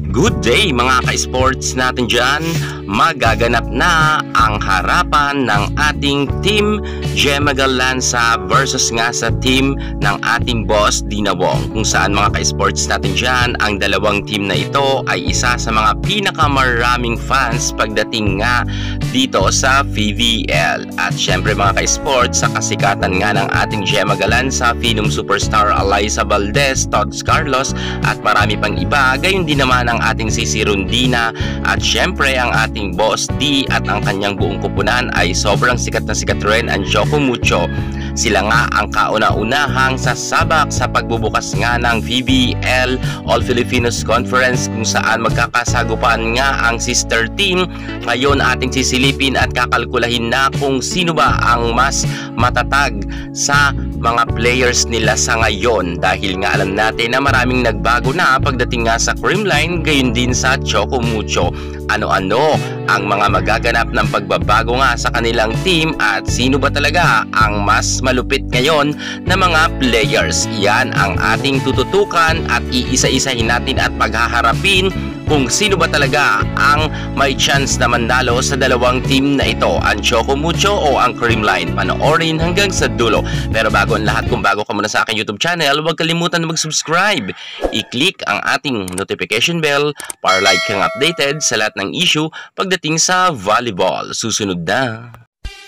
Good day mga ka-sports natin dyan. Magaganap na ang harapan ng ating Team Gemma Galanza versus nga sa team ng ating boss Dina Wong. Kung saan mga ka-sports natin dyan, ang dalawang team na ito ay isa sa mga pinakamaraming fans pagdating nga dito sa PVL. At syempre mga ka-sports, sa kasikatan nga ng ating Gemma Galanza, Phenom Superstar Alyssa Valdez, Tots Carlos at marami pang iba, gayon din naman ang ating Sisi Rondina at syempre ang ating Boss D at ang kanyang buong kupunan ay sobrang sikat na sikat rin ang Choco Mucho. Sila nga ang kauna-unahang sasabak sa pagbubukas nga ng PVL All Filipinos Conference, kung saan magkakasagupaan nga ang sister team. Ngayon ating sisilipin at kakalkulahin na kung sino ba ang mas matatag sa mga players nila sa ngayon, dahil nga alam natin na maraming nagbago na pagdating nga sa Creamline, gayon din sa Choco Mucho. Ano-ano ang mga magaganap ng pagbabago nga sa kanilang team at sino ba talaga ang mas malupit ngayon na mga players? Yan ang ating tututukan at iisa-isahin natin at paghaharapin kung sino ba talaga ang may chance na mandalo sa dalawang team na ito, ang Choco Mucho o ang Creamline. Panoorin hanggang sa dulo. Pero bago ang lahat, kung bago ka muna sa aking YouTube channel, huwag kalimutan na mag-subscribe. I-click ang ating notification bell para like kang updated sa lahat ng issue pagdating sa volleyball. Susunod na.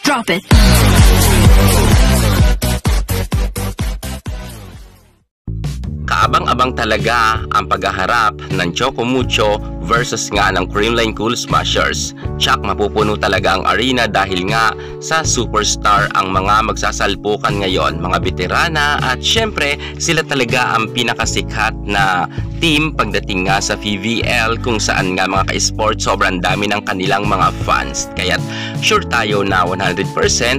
Drop it. Kaabang-abang talaga ang paghaharap ng Choco Mucho versus nga ng Creamline Cool Smashers. Tsak, mapupuno talaga ang arena dahil nga sa superstar ang mga magsasalpukan ngayon, mga veterana, at syempre sila talaga ang pinakasikat na team pagdating nga sa PVL, kung saan nga mga ka-sports sobrang dami ng kanilang mga fans. Kaya't sure tayo na 100%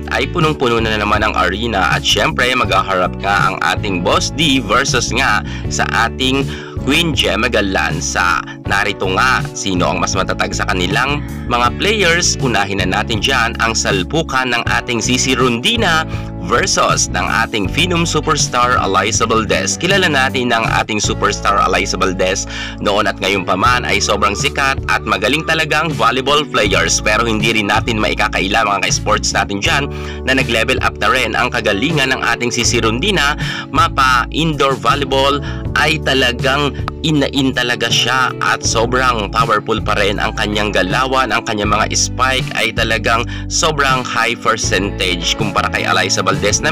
ay punong-puno na naman ang arena at syempre maghaharap nga ang ating Boss D versus nga sa ating Queen Gemma Galanza. Narito nga sino ang mas matatag sa kanilang mga players. Unahin na natin dyan ang salpukan ng ating Sisi Rondina versus ng ating Phenom Superstar Alyssa Valdez. Kilala natin ng ating Superstar Alyssa Valdez noon at ngayon pa man ay sobrang sikat at magaling talagang volleyball players, pero hindi rin natin maikakaila mga ka-sports natin dyan na nag-level up na rin ang kagalingan ng ating Sisi Rondina. Mapa indoor volleyball ay talagang in talaga siya at sobrang powerful pa rin ang kanyang galawan. Ang kanyang mga spike ay talagang sobrang high percentage kumpara kay Alyssa Valdez na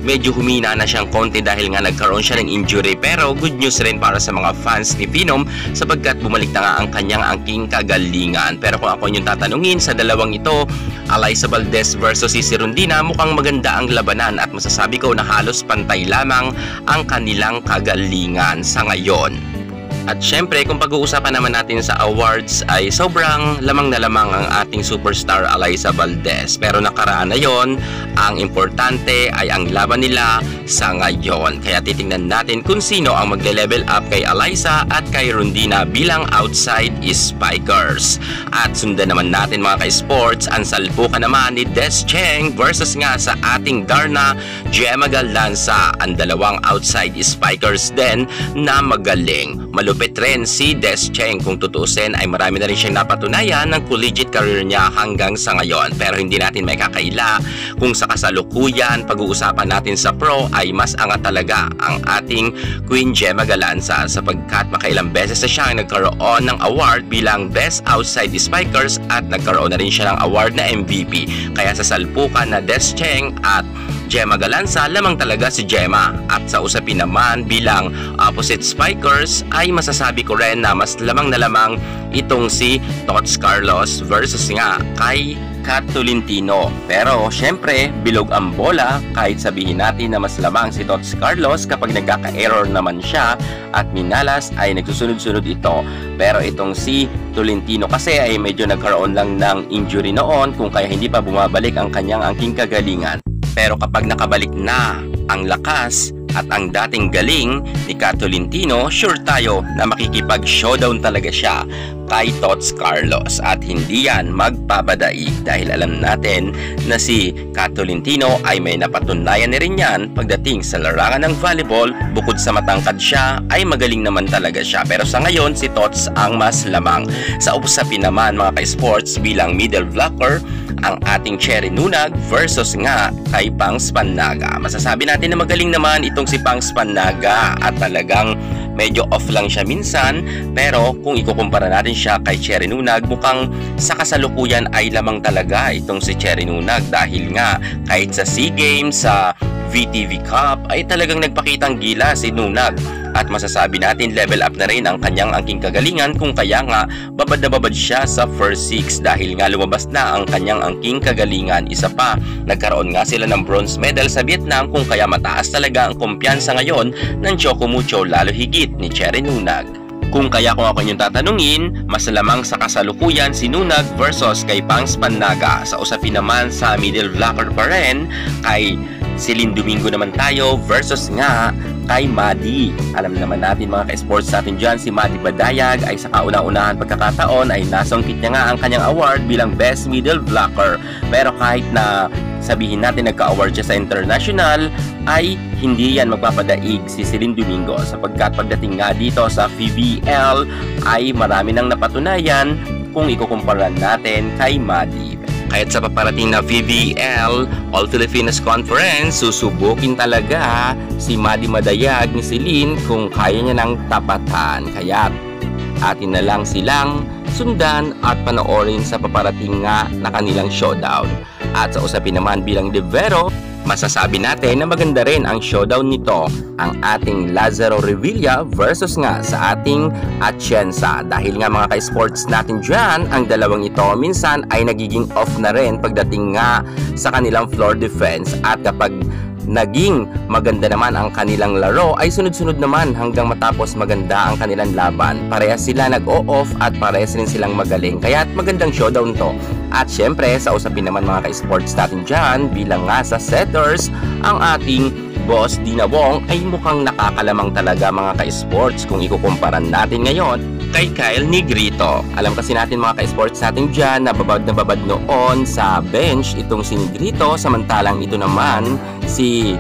medyo humina na siyang konti dahil nga nagkaroon siya ng injury. Pero good news rin para sa mga fans ni Phenom sapagkat bumalik na nga ang kanyang angking kagalingan. Pero kung ako yung tatanungin sa dalawang ito, Alyssa Valdez versus Sisi Rondina, mukhang maganda ang labanan at masasabi ko na halos pantay lamang ang kanilang kagalingan sa ngayon. At syempre kung pag-uusapan naman natin sa awards ay sobrang lamang na lamang ang ating superstar Alyssa Valdez. Pero nakaraan na yon, ang importante ay ang laban nila sa ngayon. Kaya titingnan natin kung sino ang magle-level up kay Alyssa at kay Rondina bilang outside spikers. At sundan naman natin mga ka-sports ang salpukan naman ni Des Cheng versus nga sa ating Darna Gemma Galanza. Ang dalawang outside spikers din na magaling. Malupit rin si Des Cheng. Kung tutuusin ay marami na rin siyang napatunayan ng collegiate career niya hanggang sa ngayon. Pero hindi natin may kakaila kung sa kasalukuyan pag-uusapan natin sa pro ay mas angat talaga ang ating Queen Gemma Galanza sapagkat makailang beses na siya nagkaroon ng award bilang Best Outside Spikers at nagkaroon na rin siya ng award na MVP. Kaya sa salpukan na Des Cheng at Gemma Galanza, lamang talaga si Gemma. At sa usapin naman bilang opposite spikers ay masasabi ko rin na mas lamang na lamang itong si Tots Carlos versus nga kay Kat Tolentino. Pero syempre bilog ang bola kahit sabihin natin na mas lamang si Tots Carlos kapag nagkaka-error naman siya at minalas ay nagsusunod-sunod ito. Pero itong si Tolentino kasi ay medyo nagkaroon lang ng injury noon kung kaya hindi pa bumabalik ang kanyang angking kagalingan. Pero kapag nakabalik na ang lakas at ang dating galing ni Kat Tolentino, sure tayo na makikipag-showdown talaga siya kay Tots Carlos at hindi yan magpapadaig dahil alam natin na si Kat Tolentino ay may napatunayan na rin yan pagdating sa larangan ng volleyball. Bukod sa matangkad siya ay magaling naman talaga siya, pero sa ngayon si Tots ang mas lamang. Sa usapin naman mga ka-sports bilang middle blocker, ang ating Cherry Nunag versus nga kay Pangs Pannaga. Masasabi natin na magaling naman itong si Pangs Pannaga at talagang medyo off lang siya minsan, pero kung ikukumpara natin siya kay Cherry Nunag, mukhang sa kasalukuyan ay lamang talaga itong si Cherry Nunag dahil nga kahit sa SEA Games, sa VTV Cup ay talagang nagpakitang gila si Nunag at masasabi natin level up na rin ang kanyang angking kagalingan, kung kaya nga babad na babad siya sa first 6 dahil nga lumabas na ang kanyang angking kagalingan. Isa pa, nagkaroon nga sila ng bronze medal sa Vietnam, kung kaya mataas talaga ang kumpiyansa ngayon ng Choco Mucho, lalo higit ni Cherry Nunag. Kung kaya kung ako inyong tatanungin, mas lamang sa kasalukuyan si Nunag versus kay Pangs Pannaga. Sa usapin naman sa middle blocker pa rin, kay Celine Domingo naman tayo versus nga kay Madi. Alam naman natin mga ka-sports natin dyan, si Madi Badayag ay sa kauna-unahan pagkakataon ay nasungkit niya nga ang kanyang award bilang Best Middle Blocker. Pero kahit na sabihin natin nagka-award siya sa international, ay hindi yan magpapadaig si Celine Domingo sapagkat pagdating nga dito sa PBL ay marami nang napatunayan kung ikukumpara natin kay Madi. Kahit sa paparating na PBL All Filipinas Conference, susubukin talaga si Madi Madayag ni Celine kung kaya niya ng tapatan. Kaya atin na lang silang sundan at panoorin sa paparating nga na kanilang showdown. At sa usapin naman bilang Devero, masasabi natin na maganda rin ang showdown nito, ang ating Lazaro Revilla versus nga sa ating Atienza. Dahil nga mga ka-sports natin dyan, ang dalawang ito minsan ay nagiging off na rin pagdating nga sa kanilang floor defense, at kapag naging maganda naman ang kanilang laro ay sunod-sunod naman hanggang matapos maganda ang kanilang laban. Parehas sila nag-o-off at parehas rin silang magaling, kaya't magandang showdown to. At syempre sa usapin naman mga ka-sports natin dyan, bilang nga sa setters, ang ating Boss Dina Wong ay mukhang nakakalamang talaga mga ka-sports kung ikukumparan natin ngayon kay Kyle Negrito. Alam kasi natin mga ka-sports natin dyan na babad noon sa bench itong si Negrito, samantalang ito naman si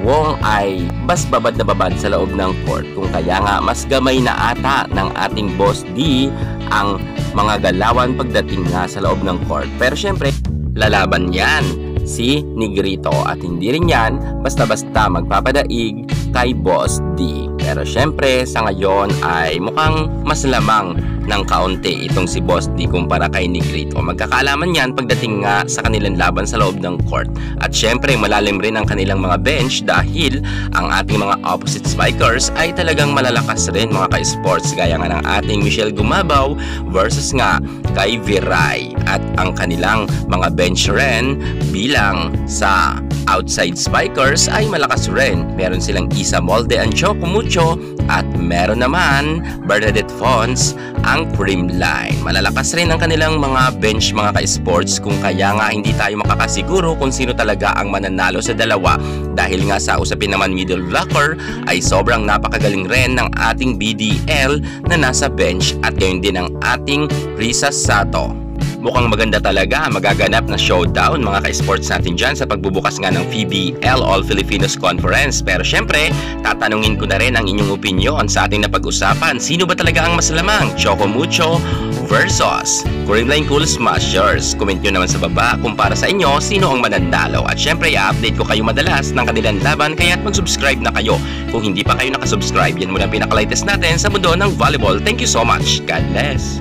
Wong ay bas babad na babad sa loob ng court, kung kaya nga mas gamay na ata ng ating Boss D ang mga galawan pagdating nga sa loob ng court. Pero syempre lalaban yan si Negrito at hindi rin yan basta-basta magpapadaig kay Boss D. Pero syempre sa ngayon ay mukhang mas lamang ng kaunti itong si Boss D kumpara kay Negrito. Magkakaalaman yan pagdating nga sa kanilang laban sa loob ng court. At syempre malalim rin ang kanilang mga bench dahil ang ating mga opposite spikers ay talagang malalakas rin mga ka-sports, gaya nga ng ating Michelle Gumabaw versus nga kay Viray. At ang kanilang mga bench rin bilang sa outside spikers ay malakas rin. Meron silang Isa Molde and Choco Mucho at meron naman Bernadette Fons ang Creamline. Malalakas rin ang kanilang mga bench mga ka-sports, kung kaya nga hindi tayo makakasiguro kung sino talaga ang mananalo sa dalawa dahil nga sa usapin naman middle blocker ay sobrang napakagaling rin ng ating BDL na nasa bench at gayon din ang ating Risa Sato. Mukhang maganda talaga magaganap na showdown mga ka-sports natin dyan sa pagbubukas nga ng PBL All Filipinos Conference. Pero syempre, tatanungin ko na rin ang inyong opinion sa ating napag-usapan. Sino ba talaga ang mas lamang? Choco Mucho versus Creamline Cool Smashers. Comment nyo naman sa baba kung para sa inyo sino ang mananalo. At syempre, i-update ko kayo madalas ng kanilang laban, kaya't mag-subscribe na kayo. Kung hindi pa kayo nakasubscribe, yan muna ang pinaka-latest natin sa mundo ng volleyball. Thank you so much. God bless.